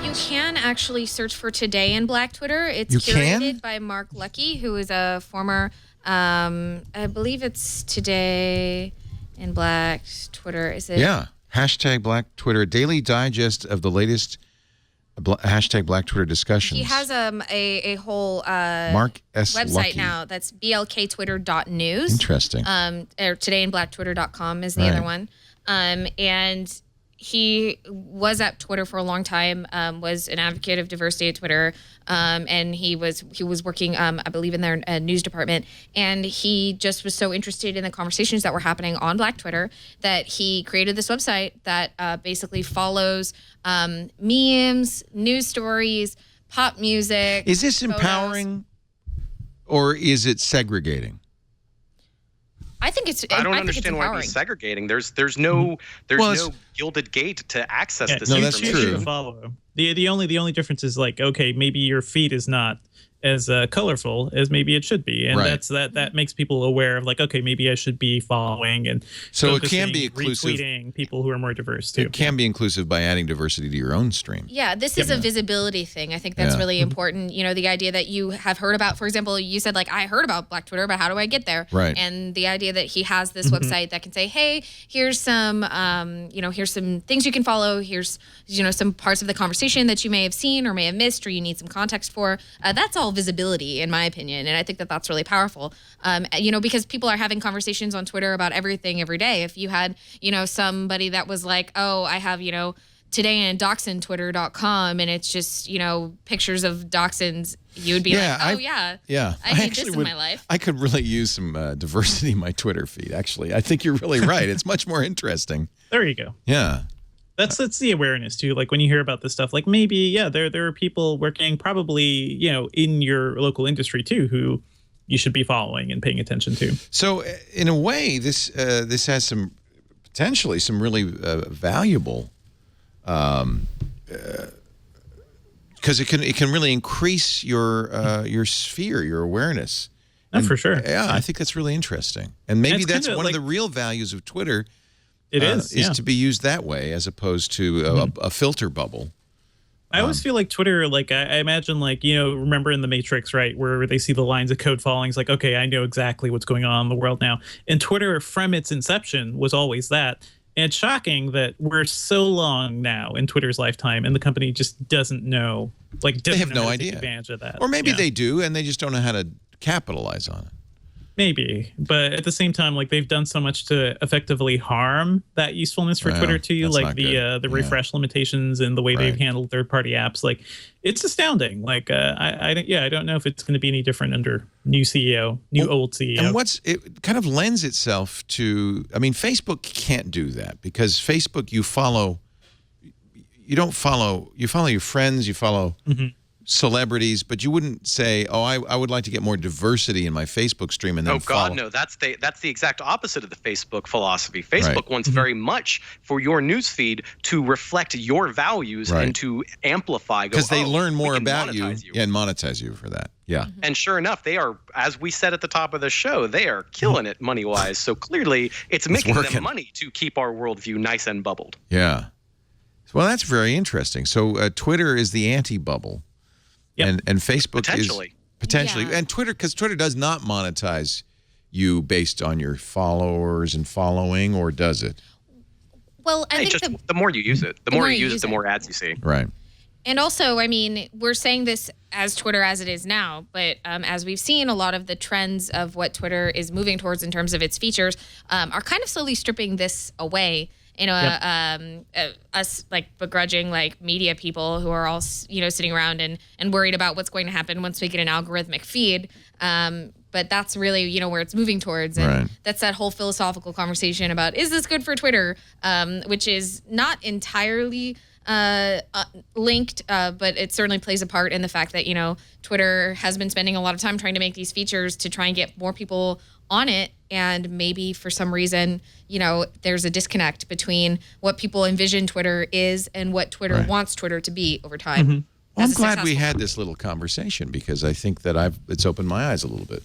You can actually search for Today in Black Twitter. It's You curated can? by Mark Lucky, who is a former, I believe it's Today in Black Twitter. Is it? Yeah. Hashtag Black Twitter, daily digest of the latest hashtag Black Twitter discussions. He has a whole Mark S. website Lucky. now. That's blktwitter.news. Interesting. Or todayinblacktwitter.com is the other one. And he was at Twitter for a long time, was an advocate of diversity at Twitter, and he was working, I believe, in their news department. And he just was so interested in the conversations that were happening on Black Twitter that he created this website that basically follows memes, news stories, pop music. Is this photos. empowering or is it segregating? I think it's. I don't understand why he's segregating. There's no gilded gate to access this no, that's information. true. Follow. The only difference is like, okay, maybe your feed is not as colorful as maybe it should be, and that makes people aware of like, okay, maybe I should be following and so it can be inclusive. Retweeting people who are more diverse too. It can be inclusive by adding diversity to your own stream. Yeah, this is a visibility thing. I think that's really important. You know, the idea that you have heard about, for example, you said like, I heard about Black Twitter, but how do I get there? Right. And the idea that he has this website that can say, hey, here's some, here's some things you can follow. Here's, some parts of the conversation that you may have seen or may have missed or you need some context for. That's all visibility, in my opinion. And I think that that's really powerful, because people are having conversations on Twitter about everything every day. If you had, somebody that was like, oh, I have, today in dachshundtwitter.com and it's just, pictures of dachshunds, you would be like, oh, I need this in my life. I could really use some diversity in my Twitter feed, actually. I think you're really right. It's much more interesting. There you go. Yeah. That's the awareness too. Like when you hear about this stuff, like maybe, there are people working probably, in your local industry too, who you should be following and paying attention to. So in a way, this has potentially some really valuable, because it can really increase your sphere, your awareness. And, for sure. Yeah, I think that's really interesting. And maybe that's one of the real values of Twitter. It is to be used that way as opposed to a filter bubble. I always feel like Twitter, like I imagine, like, remember in The Matrix, right, where they see the lines of code falling. It's like, okay, I know exactly what's going on in the world now. And Twitter, from its inception, was always that. And it's shocking that we're so long now in Twitter's lifetime, and the company just doesn't know, they have no idea. Take advantage of that. Or maybe they do, and they just don't know how to capitalize on it. Maybe, but at the same time, like they've done so much to effectively harm that usefulness for Twitter too, like the refresh limitations and the way they've handled third-party apps. Like, it's astounding. Like, I don't know if it's going to be any different under new CEO, old CEO. And it kind of lends itself to. I mean, Facebook can't do that because Facebook, you follow your friends, you follow. Celebrities, but you wouldn't say, "Oh, I would like to get more diversity in my Facebook stream," and then God, no, that's the exact opposite of the Facebook philosophy. Facebook wants very much for your newsfeed to reflect your values and to amplify. Because they learn more about you and monetize you for that. Yeah. And sure enough, they are, as we said at the top of the show, they are killing it money-wise. So clearly, it's making them money to keep our worldview nice and bubbled. Yeah. Well, that's very interesting. So Twitter is the anti-bubble. Yep. And Facebook is potentially, and Twitter, because Twitter does not monetize you based on your followers and following, or does it? Well, I think the more you use it, the more you use it, the more ads you see. Right. And also, I mean, we're saying this as Twitter as it is now, but as we've seen, a lot of the trends of what Twitter is moving towards in terms of its features are kind of slowly stripping this away. Us like begrudging like media people who are all sitting around and worried about what's going to happen once we get an algorithmic feed. But that's really where it's moving towards, and that's that whole philosophical conversation about, is this good for Twitter, which is not entirely linked, but it certainly plays a part in the fact that Twitter has been spending a lot of time trying to make these features to try and get more people on it, and maybe for some reason there's a disconnect between what people envision Twitter is and what Twitter wants Twitter to be over time. Well, I'm glad we had this little conversation because I think that it's opened my eyes a little bit.